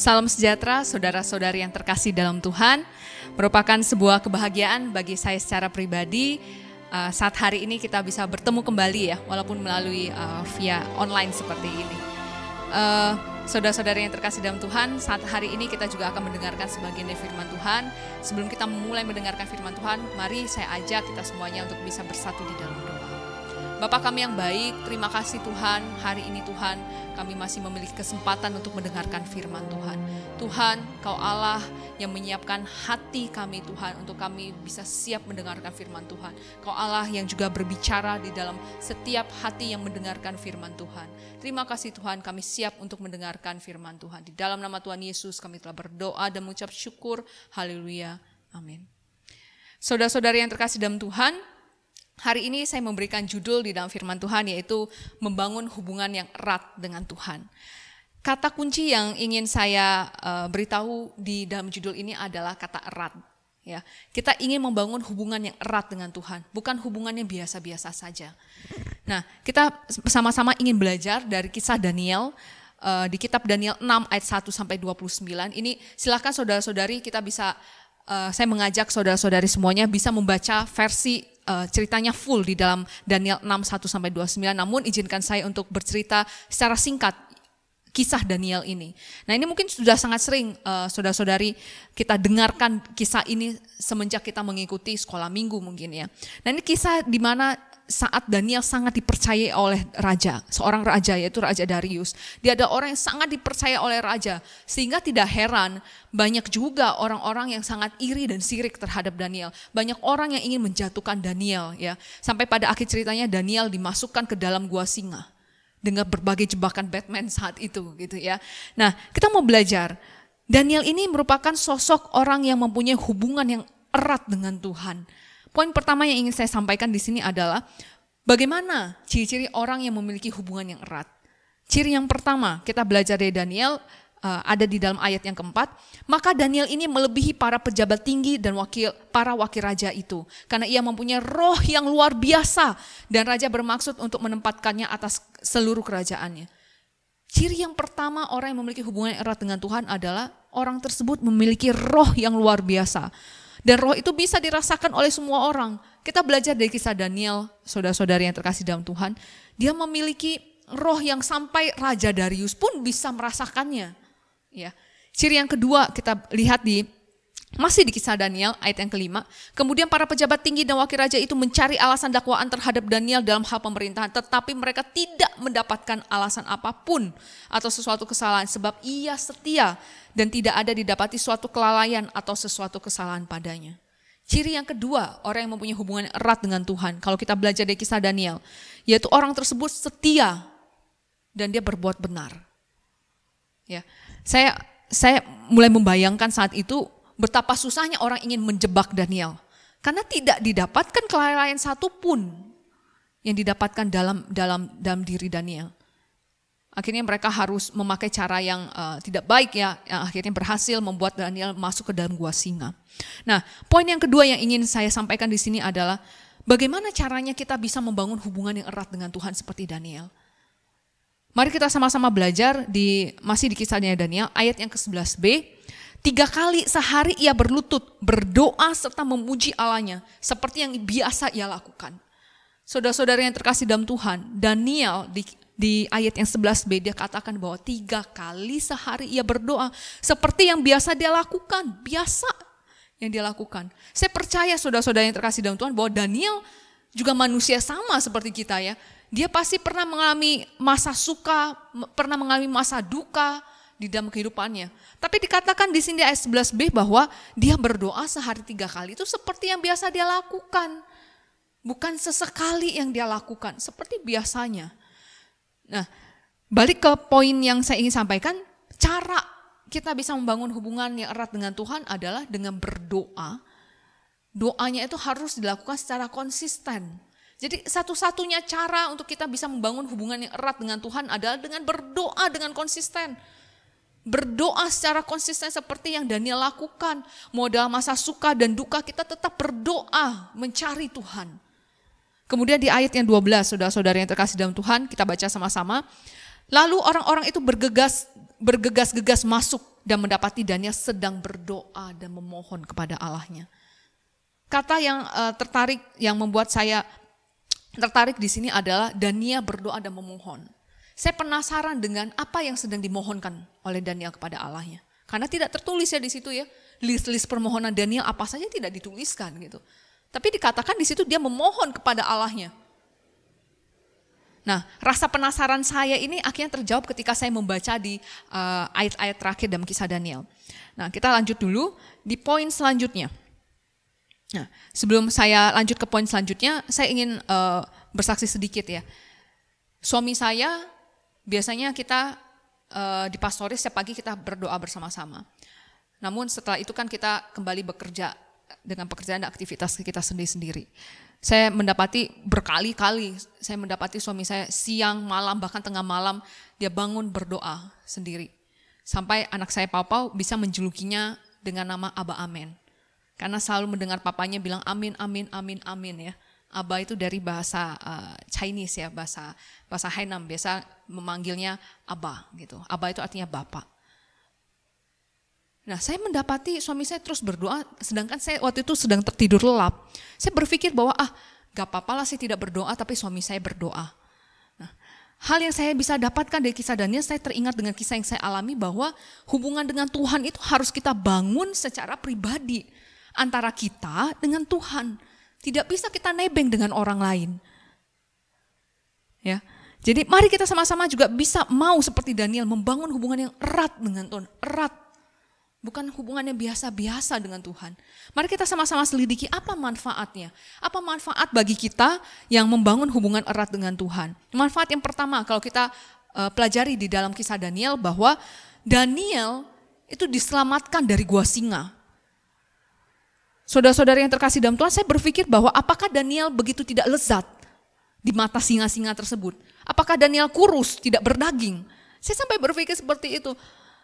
Salam sejahtera saudara-saudari yang terkasih dalam Tuhan. Merupakan sebuah kebahagiaan bagi saya secara pribadi saat hari ini kita bisa bertemu kembali ya, walaupun melalui via online seperti ini. Saudara-saudari yang terkasih dalam Tuhan, saat hari ini kita juga akan mendengarkan sebagian dari firman Tuhan. Sebelum kita mulai mendengarkan firman Tuhan, mari saya ajak kita semuanya untuk bisa bersatu di dalam doa. Bapa kami yang baik, terima kasih Tuhan, hari ini Tuhan kami masih memiliki kesempatan untuk mendengarkan firman Tuhan. Tuhan, Kau Allah yang menyiapkan hati kami Tuhan untuk kami bisa siap mendengarkan firman Tuhan. Kau Allah yang juga berbicara di dalam setiap hati yang mendengarkan firman Tuhan. Terima kasih Tuhan, kami siap untuk mendengarkan firman Tuhan. Di dalam nama Tuhan Yesus kami telah berdoa dan mengucap syukur. Haleluya. Amin. Saudara-saudari yang terkasih dalam Tuhan, hari ini saya memberikan judul di dalam firman Tuhan yaitu membangun hubungan yang erat dengan Tuhan. Kata kunci yang ingin saya beritahu di dalam judul ini adalah kata erat. Ya, kita ingin membangun hubungan yang erat dengan Tuhan, bukan hubungan yang biasa-biasa saja. Nah, kita sama-sama ingin belajar dari kisah Daniel di kitab Daniel 6 ayat 1 sampai 29. Ini silakan saudara-saudari kita bisa saya mengajak saudara-saudari semuanya bisa membaca versi ceritanya full di dalam Daniel 6 1 sampai 29. Namun izinkan saya untuk bercerita secara singkat kisah Daniel ini. Nah, ini mungkin sudah sangat sering saudara-saudari kita dengarkan kisah ini semenjak kita mengikuti sekolah minggu mungkin ya. Nah, ini kisah di mana saat Daniel sangat dipercayai oleh raja, seorang raja yaitu Raja Darius. Dia ada orang yang sangat dipercaya oleh raja, sehingga tidak heran banyak juga orang-orang yang sangat iri dan sirik terhadap Daniel. Banyak orang yang ingin menjatuhkan Daniel ya. Sampai pada akhir ceritanya Daniel dimasukkan ke dalam gua singa dengan berbagai jebakan Batman saat itu gitu ya. Nah, kita mau belajar. Daniel ini merupakan sosok orang yang mempunyai hubungan yang erat dengan Tuhan. Poin pertama yang ingin saya sampaikan di sini adalah bagaimana ciri-ciri orang yang memiliki hubungan yang erat. Ciri yang pertama kita belajar dari Daniel ada di dalam ayat yang keempat. Maka Daniel ini melebihi para pejabat tinggi dan para wakil raja itu. Karena ia mempunyai roh yang luar biasa dan raja bermaksud untuk menempatkannya atas seluruh kerajaannya. Ciri yang pertama orang yang memiliki hubungan yang erat dengan Tuhan adalah orang tersebut memiliki roh yang luar biasa. Dan roh itu bisa dirasakan oleh semua orang. Kita belajar dari kisah Daniel, saudara-saudari yang terkasih dalam Tuhan. Dia memiliki roh yang sampai Raja Darius pun bisa merasakannya. Ya. Ciri yang kedua kita lihat masih di kisah Daniel ayat yang kelima. Kemudian para pejabat tinggi dan wakil raja itu mencari alasan dakwaan terhadap Daniel dalam hal pemerintahan. Tetapi mereka tidak mendapatkan alasan apapun atau sesuatu kesalahan. Sebab ia setia dan tidak ada didapati suatu kelalaian atau sesuatu kesalahan padanya. Ciri yang kedua orang yang mempunyai hubungan erat dengan Tuhan. Kalau kita belajar dari kisah Daniel. Yaitu orang tersebut setia dan dia berbuat benar. Ya, saya mulai membayangkan saat itu betapa susahnya orang ingin menjebak Daniel. Karena tidak didapatkan kelalaian satupun yang didapatkan dalam diri Daniel. Akhirnya mereka harus memakai cara yang tidak baik ya, yang akhirnya berhasil membuat Daniel masuk ke dalam gua singa. Nah, poin yang kedua yang ingin saya sampaikan di sini adalah bagaimana caranya kita bisa membangun hubungan yang erat dengan Tuhan seperti Daniel. Mari kita sama-sama belajar masih di kisahnya Daniel ayat yang ke-11b. 3 kali sehari ia berlutut, berdoa serta memuji Allahnya seperti yang biasa ia lakukan. Saudara-saudara yang terkasih dalam Tuhan, Daniel di ayat yang 11b dia katakan bahwa 3 kali sehari ia berdoa seperti yang biasa dia lakukan, yang dia lakukan. Saya percaya saudara-saudara yang terkasih dalam Tuhan bahwa Daniel juga manusia sama seperti kita ya. Dia pasti pernah mengalami masa suka, pernah mengalami masa duka di dalam kehidupannya. Tapi dikatakan di sini ayat 11b bahwa dia berdoa sehari 3 kali itu seperti yang biasa dia lakukan. Bukan sesekali yang dia lakukan, seperti biasanya. Nah, balik ke poin yang saya ingin sampaikan, cara kita bisa membangun hubungan yang erat dengan Tuhan adalah dengan berdoa. Doanya itu harus dilakukan secara konsisten. Jadi satu-satunya cara untuk kita bisa membangun hubungan yang erat dengan Tuhan adalah dengan berdoa dengan konsisten. Berdoa secara konsisten seperti yang Daniel lakukan. Mau dalam masa suka dan duka kita tetap berdoa mencari Tuhan. Kemudian di ayat yang 12, saudara-saudara yang terkasih dalam Tuhan, kita baca sama-sama. Lalu orang-orang itu bergegas-gegas masuk dan mendapati Daniel sedang berdoa dan memohon kepada Allahnya. Kata yang yang membuat saya tertarik di sini adalah Daniel berdoa dan memohon. Saya penasaran dengan apa yang sedang dimohonkan oleh Daniel kepada Allahnya. Karena tidak tertulis ya di situ ya, list-list permohonan Daniel apa saja tidak dituliskan gitu. Tapi dikatakan di situ dia memohon kepada Allahnya. Nah, rasa penasaran saya ini akhirnya terjawab ketika saya membaca di ayat-ayat terakhir dalam kisah Daniel. Nah, kita lanjut dulu di poin selanjutnya. Nah, sebelum saya lanjut ke poin selanjutnya, saya ingin bersaksi sedikit ya. Suami saya, biasanya kita di pastoris setiap pagi kita berdoa bersama-sama. Namun setelah itu kan kita kembali bekerja dengan pekerjaan dan aktivitas kita sendiri-sendiri. Saya mendapati berkali-kali, saya mendapati suami saya siang, malam, bahkan tengah malam, dia bangun berdoa sendiri. Sampai anak saya Pau bisa menjulukinya dengan nama Aba Amen. Karena selalu mendengar papanya bilang amin, amin, amin, amin ya. Aba itu dari bahasa Chinese ya, bahasa Hainam, biasa memanggilnya Aba gitu. Aba itu artinya bapak. Nah, saya mendapati suami saya terus berdoa, sedangkan saya waktu itu sedang tertidur lelap. Saya berpikir bahwa gak apa-apa lah saya tidak berdoa, tapi suami saya berdoa. Nah, hal yang saya bisa dapatkan dari kisah Daniel, saya teringat dengan kisah yang saya alami bahwa hubungan dengan Tuhan itu harus kita bangun secara pribadi. Antara kita dengan Tuhan. Tidak bisa kita nebeng dengan orang lain. Ya. Jadi mari kita sama-sama juga bisa mau seperti Daniel membangun hubungan yang erat dengan Tuhan. Erat. Bukan hubungan yang biasa-biasa dengan Tuhan. Mari kita sama-sama selidiki apa manfaatnya. Apa manfaat bagi kita yang membangun hubungan erat dengan Tuhan. Manfaat yang pertama kalau kita pelajari di dalam kisah Daniel bahwa Daniel itu diselamatkan dari gua singa. Saudara-saudara yang terkasih dalam Tuhan, saya berpikir bahwa apakah Daniel begitu tidak lezat di mata singa-singa tersebut? Apakah Daniel kurus, tidak berdaging? Saya sampai berpikir seperti itu.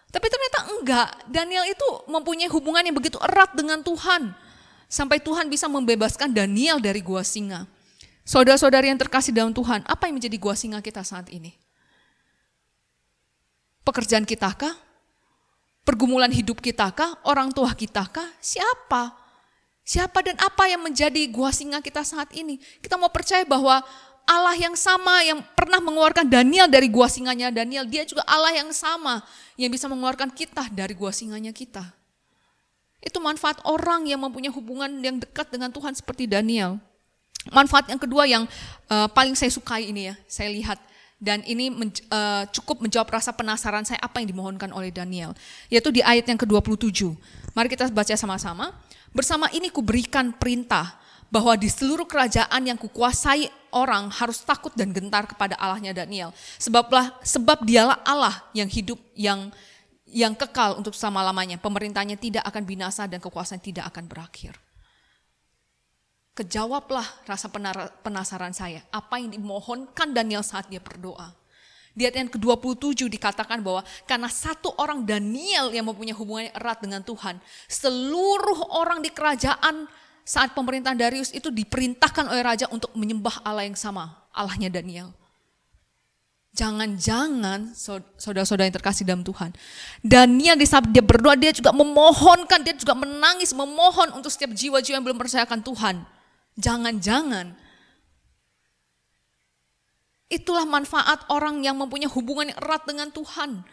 Tapi ternyata enggak, Daniel itu mempunyai hubungan yang begitu erat dengan Tuhan. Sampai Tuhan bisa membebaskan Daniel dari gua singa. Saudara-saudara yang terkasih dalam Tuhan, apa yang menjadi gua singa kita saat ini? Pekerjaan kita kah? Pergumulan hidup kita kah? Orang tua kita kah? Siapa? Siapa dan apa yang menjadi gua singa kita saat ini? Kita mau percaya bahwa Allah yang sama yang pernah mengeluarkan Daniel dari gua singanya Daniel, dia juga Allah yang sama yang bisa mengeluarkan kita dari gua singanya kita. Itu manfaat orang yang mempunyai hubungan yang dekat dengan Tuhan seperti Daniel. Manfaat yang kedua yang paling saya sukai ini ya, saya lihat. Dan ini cukup menjawab rasa penasaran saya apa yang dimohonkan oleh Daniel. Yaitu di ayat yang ke-27. Mari kita baca sama-sama. Bersama ini kuberikan perintah bahwa di seluruh kerajaan yang kukuasai orang harus takut dan gentar kepada Allahnya Daniel. Sebab dialah Allah yang hidup, yang kekal untuk selama-lamanya. Pemerintahnya tidak akan binasa dan kekuasaan tidak akan berakhir. Kejawablah rasa penasaran saya. Apa yang dimohonkan Daniel saat dia berdoa. Di ayat yang ke-27 dikatakan bahwa karena satu orang Daniel yang mempunyai hubungan erat dengan Tuhan, seluruh orang di kerajaan saat pemerintahan Darius itu diperintahkan oleh raja untuk menyembah Allah yang sama, Allahnya Daniel. Jangan-jangan saudara-saudara yang terkasih dalam Tuhan, Daniel di saat dia berdoa, dia juga memohonkan, dia juga menangis, memohon untuk setiap jiwa-jiwa yang belum percayakan Tuhan. Jangan-jangan itulah manfaat orang yang mempunyai hubungan yang erat dengan Tuhan.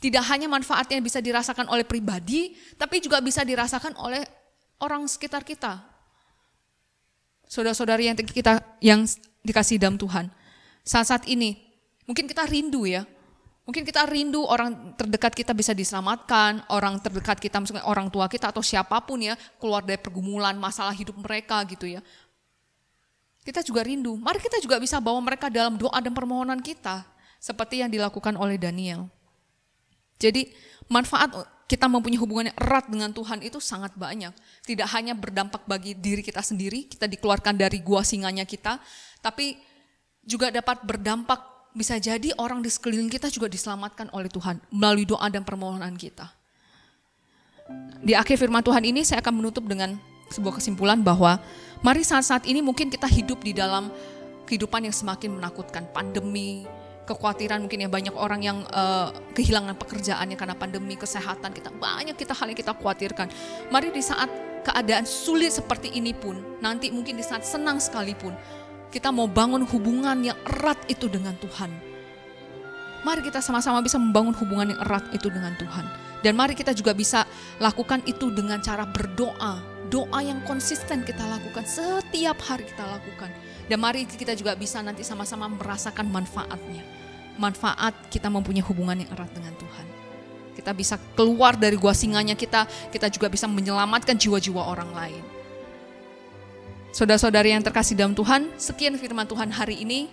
Tidak hanya manfaatnya bisa dirasakan oleh pribadi, tapi juga bisa dirasakan oleh orang sekitar kita. Saudara-saudari yang dikasihi dalam Tuhan. Saat-saat ini, mungkin kita rindu ya. Mungkin kita rindu orang terdekat kita bisa diselamatkan, orang terdekat kita, misalnya orang tua kita atau siapapun ya, keluar dari pergumulan, masalah hidup mereka gitu ya. Kita juga rindu, mari kita juga bisa bawa mereka dalam doa dan permohonan kita. Seperti yang dilakukan oleh Daniel. Jadi manfaat kita mempunyai hubungan yang erat dengan Tuhan itu sangat banyak. Tidak hanya berdampak bagi diri kita sendiri, kita dikeluarkan dari gua singanya kita. Tapi juga dapat berdampak, bisa jadi orang di sekeliling kita juga diselamatkan oleh Tuhan. Melalui doa dan permohonan kita. Di akhir firman Tuhan ini saya akan menutup dengan sebuah kesimpulan bahwa mari saat-saat ini mungkin kita hidup di dalam kehidupan yang semakin menakutkan. Pandemi, kekhawatiran mungkin ya, banyak orang yang kehilangan pekerjaannya karena pandemi, kesehatan, banyak hal yang kita khawatirkan. Mari di saat keadaan sulit seperti ini pun, nanti mungkin di saat senang sekalipun, kita mau bangun hubungan yang erat itu dengan Tuhan. Mari kita sama-sama bisa membangun hubungan yang erat itu dengan Tuhan. Dan mari kita juga bisa lakukan itu dengan cara berdoa. Doa yang konsisten kita lakukan, setiap hari kita lakukan. Dan mari kita juga bisa nanti sama-sama merasakan manfaatnya. Manfaat kita mempunyai hubungan yang erat dengan Tuhan. Kita bisa keluar dari gua singanya kita juga bisa menyelamatkan jiwa-jiwa orang lain. Saudara-saudari yang terkasih dalam Tuhan, sekian firman Tuhan hari ini.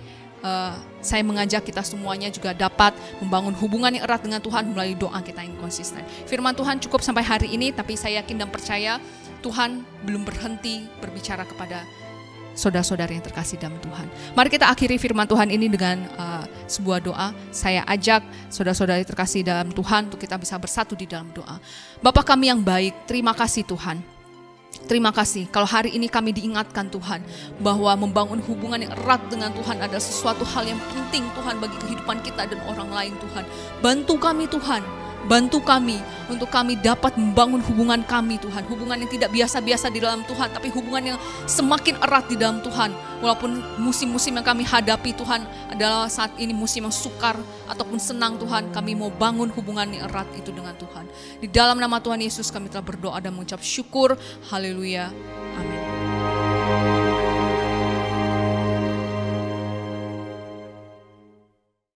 Saya mengajak kita semuanya juga dapat membangun hubungan yang erat dengan Tuhan melalui doa kita yang konsisten. Firman Tuhan cukup sampai hari ini, tapi saya yakin dan percaya Tuhan belum berhenti berbicara kepada saudara-saudari yang terkasih dalam Tuhan. Mari kita akhiri firman Tuhan ini dengan sebuah doa. Saya ajak saudara-saudari terkasih dalam Tuhan untuk kita bisa bersatu di dalam doa. Bapa kami yang baik, terima kasih Tuhan. Terima kasih kalau hari ini kami diingatkan Tuhan bahwa membangun hubungan yang erat dengan Tuhan adalah sesuatu hal yang penting Tuhan bagi kehidupan kita dan orang lain Tuhan. Bantu kami Tuhan, bantu kami untuk kami dapat membangun hubungan kami Tuhan. Hubungan yang tidak biasa-biasa di dalam Tuhan, tapi hubungan yang semakin erat di dalam Tuhan. Walaupun musim-musim yang kami hadapi Tuhan adalah saat ini musim yang sukar ataupun senang Tuhan, kami mau bangun hubungan yang erat itu dengan Tuhan. Di dalam nama Tuhan Yesus kami telah berdoa dan mengucap syukur. Haleluya.